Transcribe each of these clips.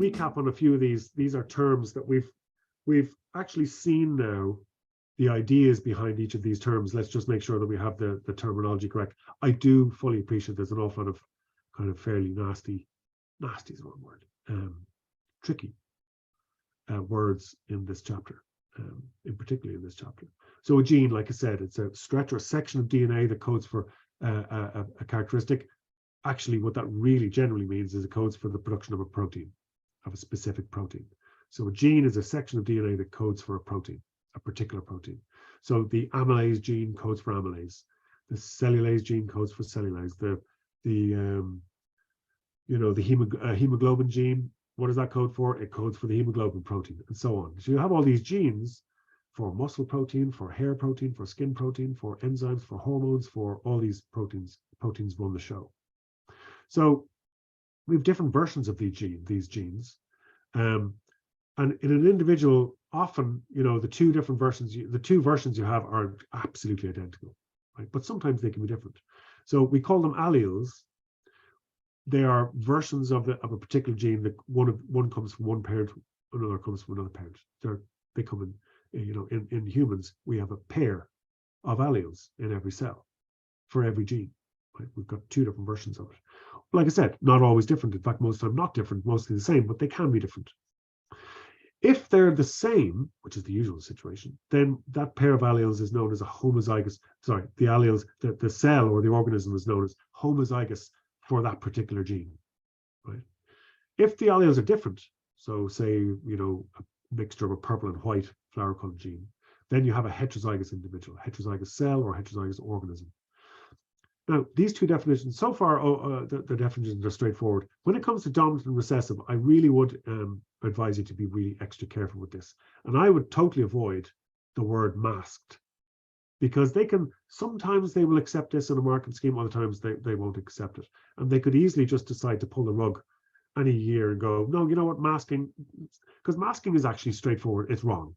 Recap on a few of these. These are terms that we've actually seen now the ideas behind each of these terms. Let's just make sure that we have the terminology correct. I do fully appreciate there's an awful lot of kind of fairly nasty is the wrong word, tricky words in this chapter, in particularly in this chapter. So a gene, like I said, it's a stretch or a section of DNA that codes for a characteristic. Actually, what that really generally means is it codes for the production of a protein, of a specific protein. So a gene is a section of DNA that codes for a protein, a particular protein. So the amylase gene codes for amylase. The cellulase gene codes for cellulase. The hemoglobin gene, what does that code for? It codes for the hemoglobin protein, and so on. So you have all these genes for muscle protein, for hair protein, for skin protein, for enzymes, for hormones, for all these proteins. Proteins run the show. So we have different versions of these genes. And in an individual, often, the two versions you have are absolutely identical, right? But sometimes they can be different. So we call them alleles. They are versions of a particular gene that one comes from one parent, another comes from another parent. They come in humans, we have a pair of alleles in every cell for every gene. Right? We've got two different versions of it. Like I said, not always different. In fact, most of the time not different, mostly the same, but they can be different. If they're the same, which is the usual situation, then that pair of alleles is known as a homozygous. Sorry, the alleles, the cell or the organism is known as homozygous for that particular gene. Right? If the alleles are different, so say, a mixture of a purple and white flower colored gene, then you have a heterozygous individual, heterozygous cell or heterozygous organism. Now, these two definitions, so far, the definitions are straightforward. When it comes to dominant and recessive, I really would advise you to be really extra careful with this. And I would totally avoid the word masked, because sometimes they will accept this in a marking scheme, other times they won't accept it. And they could easily just decide to pull the rug any year and go, no, you know what, masking, because masking is actually straightforward, it's wrong.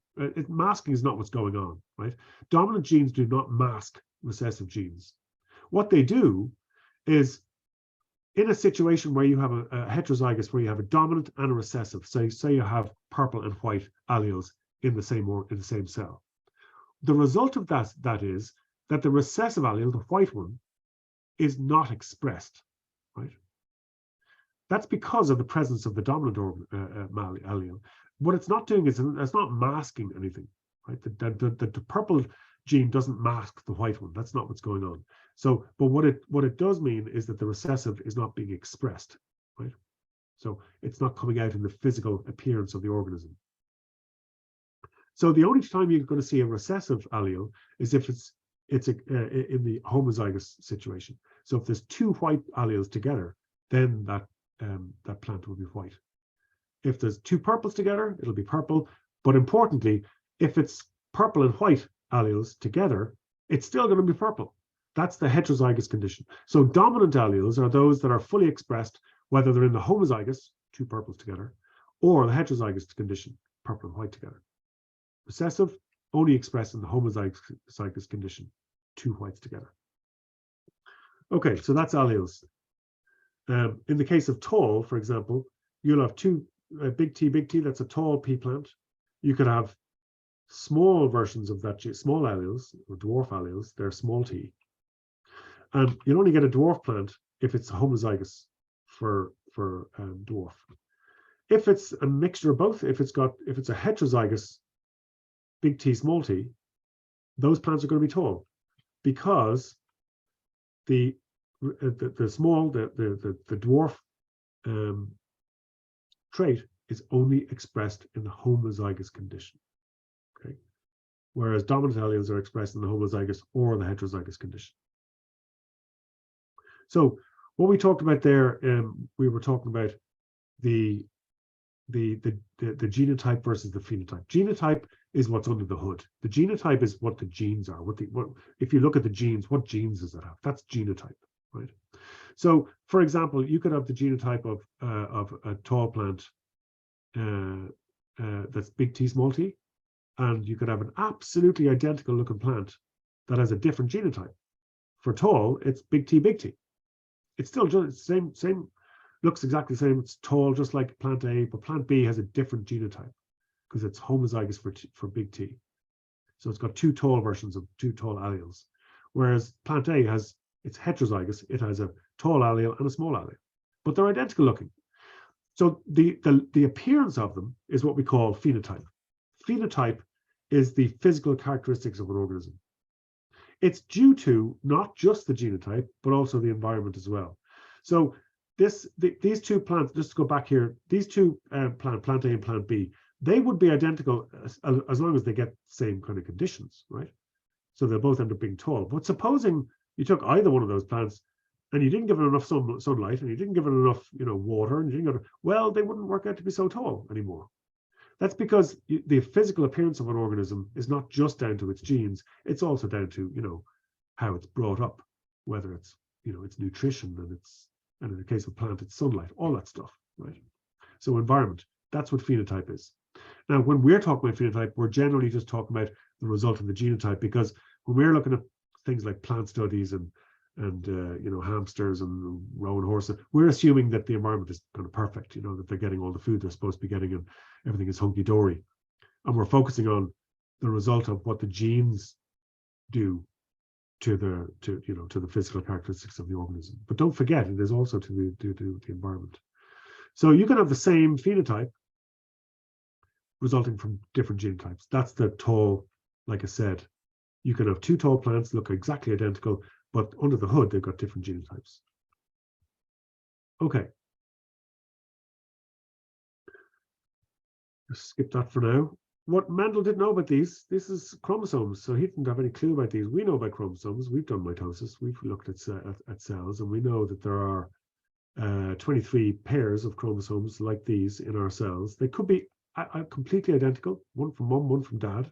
Masking is not what's going on, right? Dominant genes do not mask recessive genes. What they do is, in a situation where you have a heterozygous, where you have a dominant and a recessive, say you have purple and white alleles in the same cell. The result of that is that the recessive allele, the white one, is not expressed, right? That's because of the presence of the dominant allele. What it's not doing is it's not masking anything, right? The purple gene doesn't mask the white one. That's not what's going on. So, but what it does mean is that the recessive is not being expressed, right? So it's not coming out in the physical appearance of the organism. So the only time you're going to see a recessive allele is if it's in the homozygous situation. So if there's two white alleles together, then that plant will be white. If there's two purples together, it'll be purple. But importantly, if it's purple and white alleles together, it's still going to be purple. That's the heterozygous condition. So dominant alleles are those that are fully expressed, whether they're in the homozygous, two purples together, or the heterozygous condition, purple and white together. Recessive, only expressed in the homozygous condition, two whites together. Okay, so that's alleles. In the case of tall, for example, you'll have two big T, that's a tall pea plant. You could have small versions of that, small alleles or dwarf alleles, they're small t. And you'll only get a dwarf plant if it's homozygous for dwarf. If it's a mixture of both, if it's a heterozygous big T, small t, those plants are going to be tall, because the dwarf trait is only expressed in the homozygous condition. Okay, whereas dominant alleles are expressed in the homozygous or the heterozygous condition. So what we talked about there, we were talking about the genotype versus the phenotype. Genotype is what's under the hood. The genotype is what the genes are. If you look at the genes, what genes does it have? That's genotype, right? So, for example, you could have the genotype of a tall plant that's big T, small t, And you could have an absolutely identical looking plant that has a different genotype. For tall, it's big T, big T. It's still just same, looks exactly the same. It's tall, just like plant A, but plant B has a different genotype because it's homozygous for big T. So it's got two tall versions of two tall alleles. Whereas plant A it's heterozygous. It has a tall allele and a small allele, but they're identical looking. So the appearance of them is what we call phenotype. Phenotype is the physical characteristics of an organism. It's due to not just the genotype, but also the environment as well. So these two plants, just to go back here, these two plant A and plant B, they would be identical as long as they get the same kind of conditions, right? So they'll both end up being tall. But supposing you took either one of those plants and you didn't give it enough sunlight and you didn't give it enough, water, and you didn't well, they wouldn't work out to be so tall anymore. That's because the physical appearance of an organism is not just down to its genes, it's also down to, how it's brought up, whether it's, its nutrition and in the case of plant, it's sunlight, all that stuff, right? So environment, that's what phenotype is. Now, when we're talking about phenotype, we're generally just talking about the result of the genotype, because when we're looking at things like plant studies and hamsters and Rowan horses, we're assuming that the environment is kind of perfect, that they're getting all the food they're supposed to be getting and everything is hunky-dory. And we're focusing on the result of what the genes do to the physical characteristics of the organism. But don't forget, it is also to the environment. So you can have the same phenotype resulting from different genotypes. That's the tall, like I said. You can have two tall plants look exactly identical, but under the hood, they've got different genotypes. Okay. Just skip that for now. What Mendel didn't know about this is chromosomes. So he didn't have any clue about these. We know about chromosomes. We've done mitosis. We've looked at cells, and we know that there are 23 pairs of chromosomes like these in our cells. They could be completely identical, one from mom, one from dad,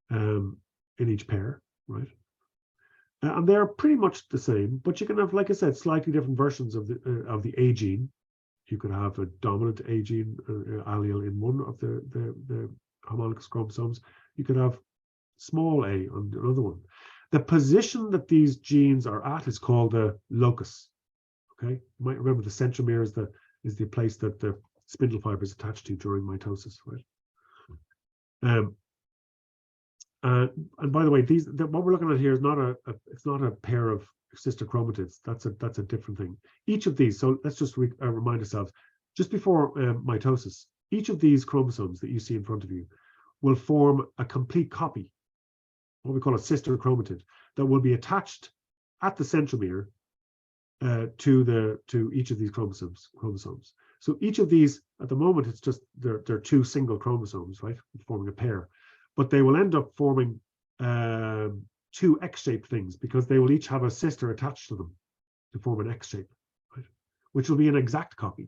in each pair, right? And they're pretty much the same, but you can have, like I said, slightly different versions of the A gene. You could have a dominant A gene allele in one of the homologous chromosomes. You could have small a on another one. The position that these genes are at is called the locus. Okay, you might remember the centromere is the place that the spindle fiber is attached to during mitosis, right? And by the way, what we're looking at here is it's not a pair of sister chromatids. That's a different thing. Each of these, so let's just remind ourselves, just before mitosis, each of these chromosomes that you see in front of you will form a complete copy, what we call a sister chromatid, that will be attached at the centromere to each of these chromosomes. So each of these, at the moment, it's just they're two single chromosomes, right, forming a pair, but they will end up forming two X-shaped things because they will each have a sister attached to them to form an X shape, right, which will be an exact copy.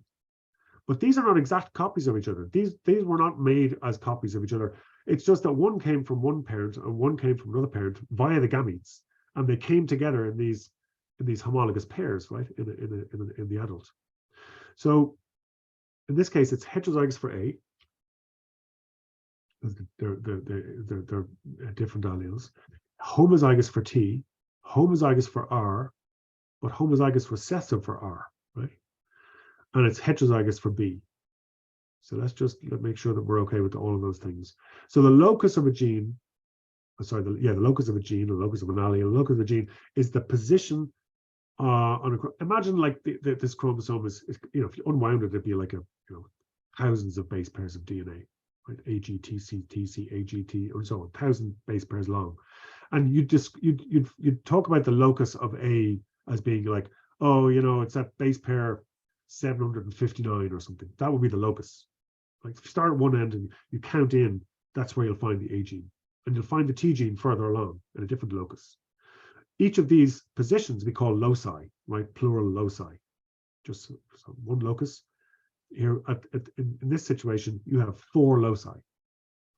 But these are not exact copies of each other. These were not made as copies of each other. It's just that one came from one parent and one came from another parent via the gametes, and they came together in these homologous pairs, right, in the adult. So in this case, it's heterozygous for A. They're different alleles. Homozygous for T, homozygous for R, but homozygous recessive for R, right? And it's heterozygous for B. So let's make sure that we're okay with all of those things. So the locus of a gene, the locus of a gene, the locus of an allele, the locus of a gene is the position imagine like this chromosome is, if you unwound it, it'd be like thousands of base pairs of DNA, right? A, G, T, C, T, C, A, G, T, and so on, 1,000 base pairs long. And you'd talk about the locus of A as being like, it's that base pair 759 or something. That would be the locus. Like if you start at one end and you count in, that's where you'll find the A gene. And you'll find the T gene further along in a different locus. Each of these positions we call loci, right? Plural loci. Just one locus. Here in this situation, you have 4 loci,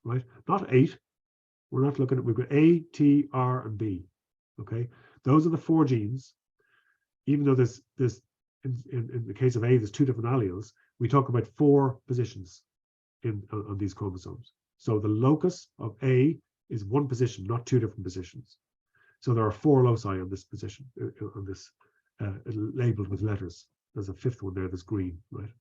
right? Not 8. We're not looking at, we've got A, T, R, and B. Okay, those are the 4 genes. Even though there's in the case of A, there's 2 different alleles, we talk about 4 positions on these chromosomes. So the locus of A is one position, not two different positions. So there are 4 loci on this position, on this labeled with letters. There's a 5th one there that's green, right?